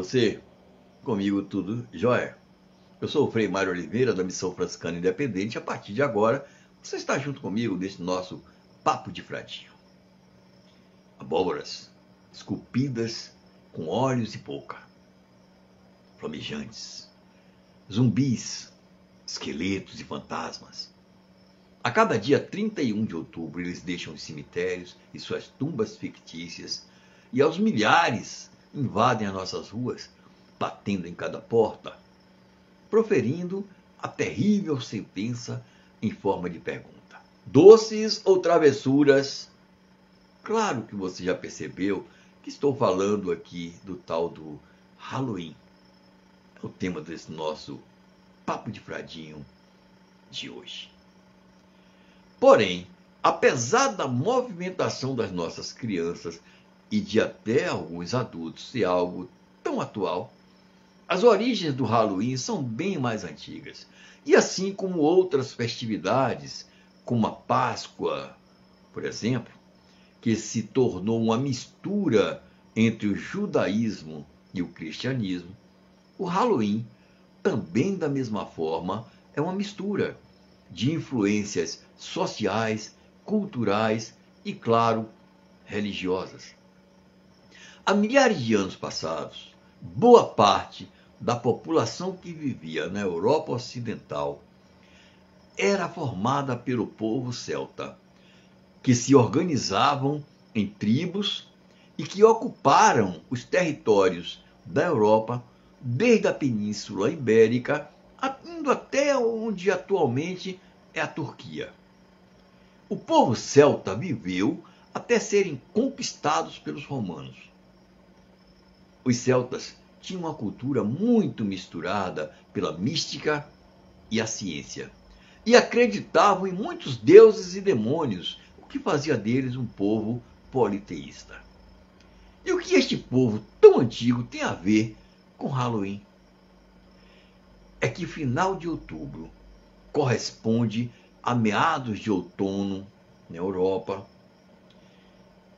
você? Comigo tudo jóia? Eu sou o Frei Mário Oliveira, da Missão Franciscana Independente. A partir de agora, você está junto comigo nesse nosso Papo de Fradinho. Abóboras esculpidas com olhos e boca, flamejantes, zumbis, esqueletos e fantasmas. A cada dia 31 de outubro, eles deixam os cemitérios e suas tumbas fictícias e aos milhares invadem as nossas ruas, batendo em cada porta, proferindo a terrível sentença em forma de pergunta: doces ou travessuras? Claro que você já percebeu que estou falando aqui do tal do Halloween. É o tema desse nosso Papo de Fradinho de hoje. Porém, apesar da movimentação das nossas crianças e de até alguns adultos ser algo tão atual, as origens do Halloween são bem mais antigas. E assim como outras festividades, como a Páscoa, por exemplo, que se tornou uma mistura entre o judaísmo e o cristianismo, o Halloween, também da mesma forma, é uma mistura de influências sociais, culturais e, claro, religiosas. Há milhares de anos passados, boa parte da população que vivia na Europa Ocidental era formada pelo povo celta, que se organizavam em tribos e que ocuparam os territórios da Europa, desde a Península Ibérica, indo até onde atualmente é a Turquia. O povo celta viveu até serem conquistados pelos romanos. Os celtas tinham uma cultura muito misturada pela mística e a ciência, e acreditavam em muitos deuses e demônios, o que fazia deles um povo politeísta. E o que este povo tão antigo tem a ver com Halloween? É que final de outubro corresponde a meados de outono na Europa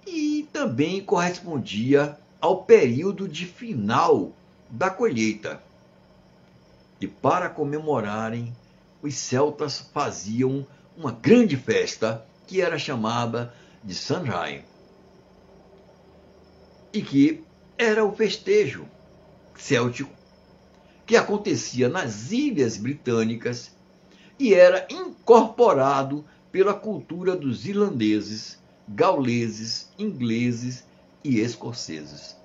e também correspondia ao período de final da colheita. E para comemorarem, os celtas faziam uma grande festa que era chamada de Samhain, e que era o festejo céltico que acontecia nas Ilhas Britânicas e era incorporado pela cultura dos irlandeses, gauleses, ingleses e escoceses.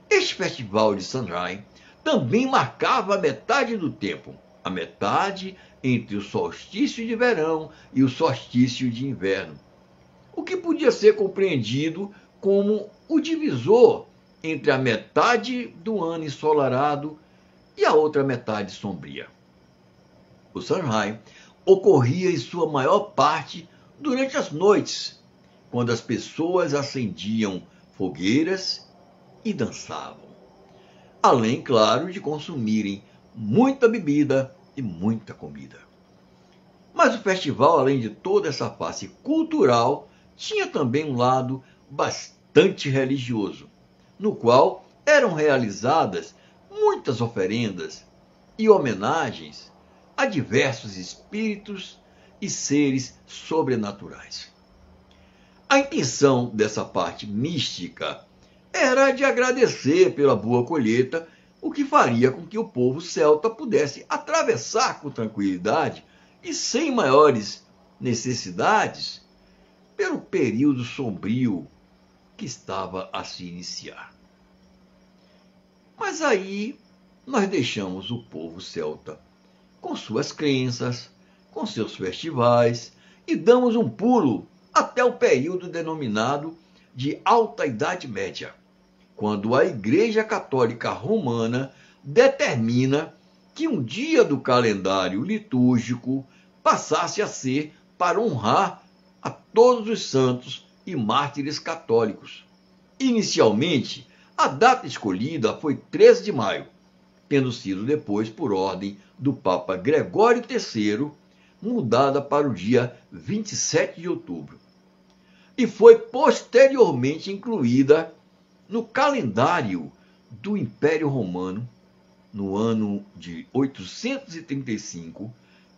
Este festival de Samhain também marcava a metade do tempo, a metade entre o solstício de verão e o solstício de inverno, o que podia ser compreendido como o divisor entre a metade do ano ensolarado e a outra metade sombria. O Samhain ocorria em sua maior parte durante as noites, quando as pessoas acendiam fogueiras e dançavam, além, claro, de consumirem muita bebida e muita comida. Mas o festival, além de toda essa face cultural, tinha também um lado bastante religioso, no qual eram realizadas muitas oferendas e homenagens a diversos espíritos e seres sobrenaturais. A intenção dessa parte mística era de agradecer pela boa colheita, o que faria com que o povo celta pudesse atravessar com tranquilidade e sem maiores necessidades pelo período sombrio que estava a se iniciar. Mas aí nós deixamos o povo celta com suas crenças, com seus festivais, e damos um pulo até o período denominado de Alta Idade Média, quando a Igreja Católica Romana determina que um dia do calendário litúrgico passasse a ser para honrar a todos os santos e mártires católicos. Inicialmente, a data escolhida foi 13 de maio, tendo sido depois, por ordem do Papa Gregório III, mudada para o dia 27 de outubro. E foi posteriormente incluída no calendário do Império Romano, no ano de 835,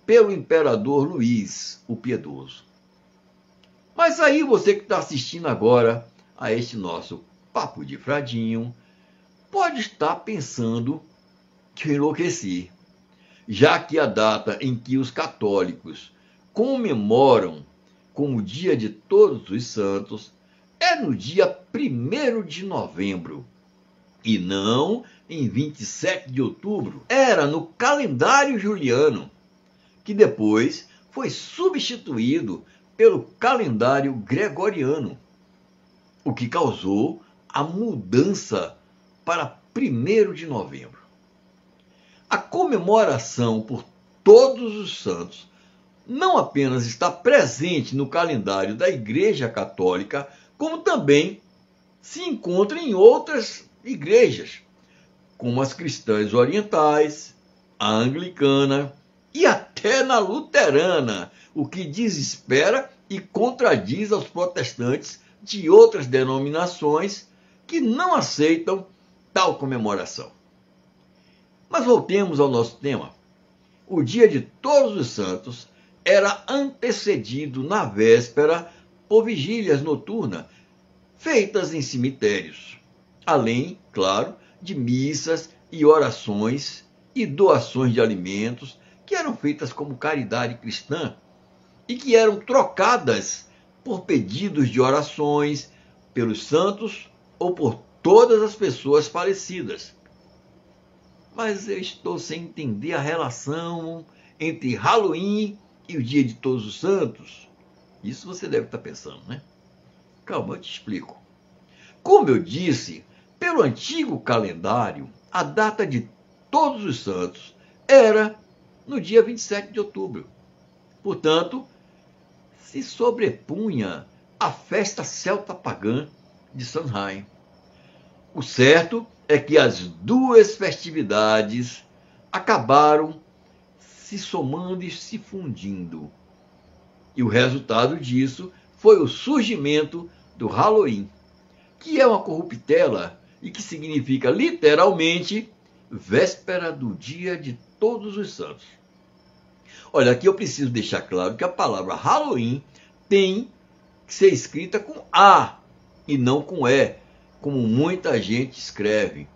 pelo imperador Luís o Piedoso. Mas aí você que está assistindo agora a este nosso Papo de Fradinho, pode estar pensando que eu enlouqueci, já que a data em que os católicos comemoram como Dia de Todos os Santos é no dia 1º de novembro, e não em 27 de outubro. Era no calendário juliano, que depois foi substituído pelo calendário gregoriano, o que causou a mudança para 1º de novembro. A comemoração por todos os santos não apenas está presente no calendário da Igreja Católica, como também se encontra em outras igrejas, como as cristãs orientais, a anglicana e até na luterana, o que desespera e contradiz aos protestantes de outras denominações que não aceitam tal comemoração. Mas voltemos ao nosso tema. O Dia de Todos os Santos era antecedido na véspera por vigílias noturnas feitas em cemitérios, além, claro, de missas e orações e doações de alimentos que eram feitas como caridade cristã e que eram trocadas por pedidos de orações pelos santos ou por todas as pessoas falecidas. Mas eu estou sem entender a relação entre Halloween e o Dia de Todos os Santos. Isso você deve estar pensando, né? Calma, eu te explico. Como eu disse, pelo antigo calendário, a data de Todos os Santos era no dia 27 de outubro. Portanto, se sobrepunha à festa celta pagã de Samhain. O certo é que as duas festividades acabaram se somando e se fundindo. E o resultado disso foi o surgimento do Halloween, que é uma corruptela e que significa literalmente véspera do Dia de Todos os Santos. Olha, aqui eu preciso deixar claro que a palavra Halloween tem que ser escrita com A e não com E, como muita gente escreve.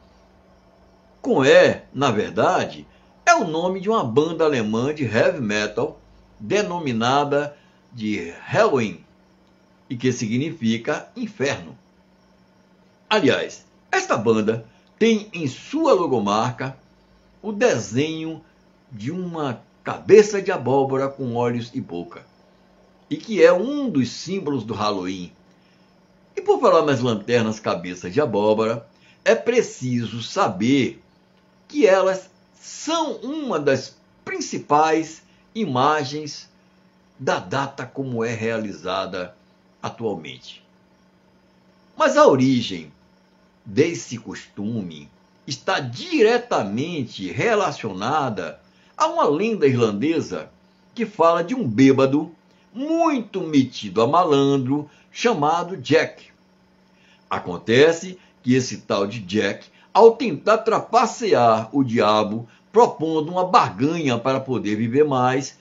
Com E, na verdade, é o nome de uma banda alemã de heavy metal denominada de Halloween, e que significa inferno. Aliás, esta banda tem em sua logomarca o desenho de uma cabeça de abóbora com olhos e boca, e que é um dos símbolos do Halloween. E por falar nas lanternas cabeça de abóbora, é preciso saber que elas são uma das principais imagens da data como é realizada atualmente. Mas a origem desse costume está diretamente relacionada a uma lenda irlandesa que fala de um bêbado muito metido a malandro chamado Jack. Acontece que esse tal de Jack, ao tentar trapacear o diabo, propondo uma barganha para poder viver mais,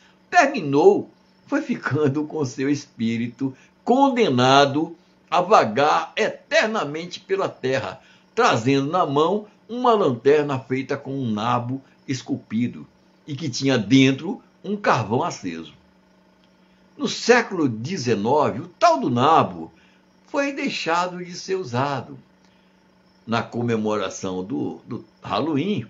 foi ficando com seu espírito condenado a vagar eternamente pela terra, trazendo na mão uma lanterna feita com um nabo esculpido e que tinha dentro um carvão aceso. No século XIX, o tal do nabo foi deixado de ser usado na comemoração do Halloween,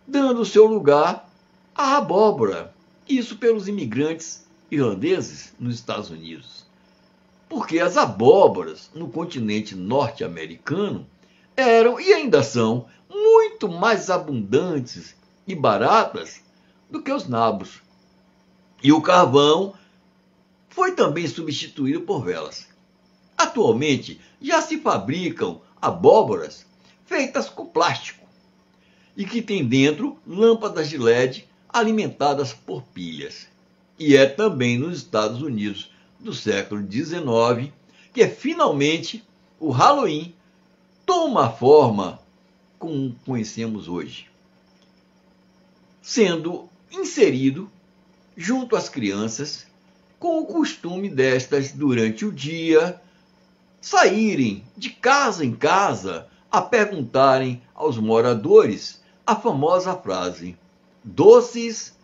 dando seu lugar à abóbora, isso pelos imigrantes irlandeses nos Estados Unidos. Porque as abóboras no continente norte-americano eram e ainda são muito mais abundantes e baratas do que os nabos. E o carvão foi também substituído por velas. Atualmente já se fabricam abóboras feitas com plástico e que tem dentro lâmpadas de LED alimentadas por pilhas. E é também nos Estados Unidos do século XIX que finalmente o Halloween toma a forma como conhecemos hoje, sendo inserido junto às crianças, com o costume destas, durante o dia, saírem de casa em casa a perguntarem aos moradores a famosa frase: doces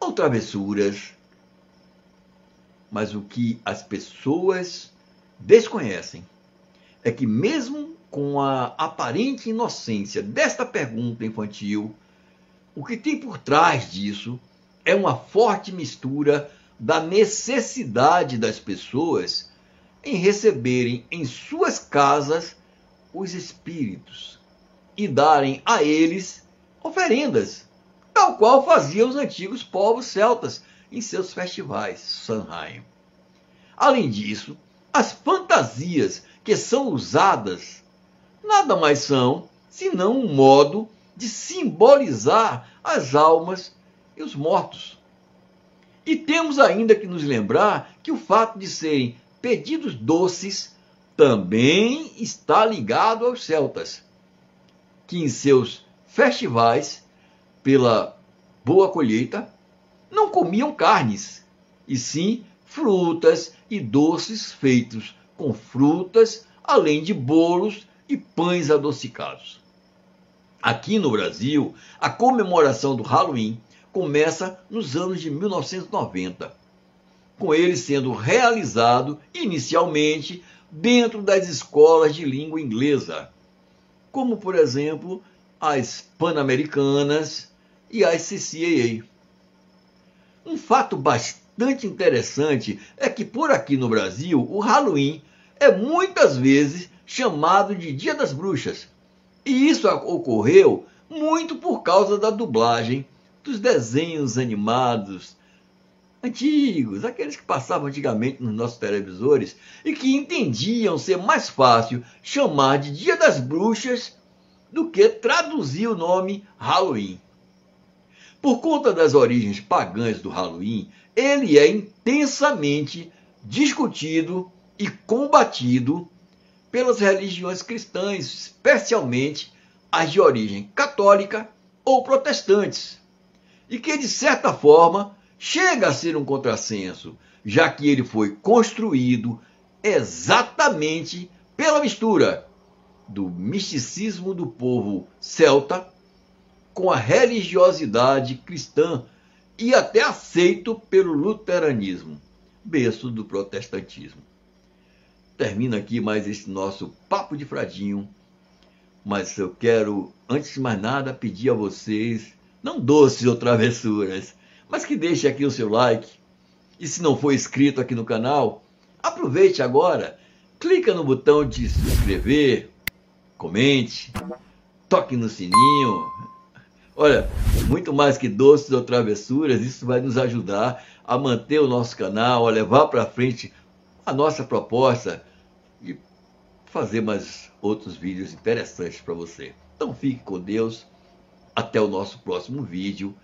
ou travessuras? Mas o que as pessoas desconhecem é que, mesmo com a aparente inocência desta pergunta infantil, o que tem por trás disso é uma forte mistura da necessidade das pessoas em receberem em suas casas os espíritos e darem a eles oferendas, tal qual faziam os antigos povos celtas em seus festivais Samhain. Além disso, as fantasias que são usadas nada mais são senão um modo de simbolizar as almas e os mortos. E temos ainda que nos lembrar que o fato de serem pedidos doces também está ligado aos celtas, que em seus festivais, pela boa colheita, não comiam carnes, e sim frutas e doces feitos com frutas, além de bolos e pães adocicados. Aqui no Brasil, a comemoração do Halloween começa nos anos de 1990, com ele sendo realizado inicialmente dentro das escolas de língua inglesa, como, por exemplo, as Pan-Americanas e as CCAA. Um fato bastante interessante é que, por aqui no Brasil, o Halloween é muitas vezes chamado de Dia das Bruxas. E isso ocorreu muito por causa da dublagem dos desenhos animados antigos, aqueles que passavam antigamente nos nossos televisores e que entendiam ser mais fácil chamar de Dia das Bruxas do que traduzir o nome Halloween. Por conta das origens pagãs do Halloween, ele é intensamente discutido e combatido pelas religiões cristãs, especialmente as de origem católica ou protestantes, e que, de certa forma, chega a ser um contrassenso, já que ele foi construído exatamente pela mistura do misticismo do povo celta com a religiosidade cristã e até aceito pelo luteranismo, berço do protestantismo. Termina aqui mais esse nosso Papo de Fradinho, mas eu quero, antes de mais nada, pedir a vocês, não doces ou travessuras, mas que deixe aqui o seu like. E se não for inscrito aqui no canal, aproveite agora, clica no botão de se inscrever, comente, toque no sininho. Olha, muito mais que doces ou travessuras, isso vai nos ajudar a manter o nosso canal, a levar para frente a nossa proposta e fazer mais outros vídeos interessantes para você. Então fique com Deus, até o nosso próximo vídeo.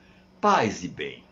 Paz e bem.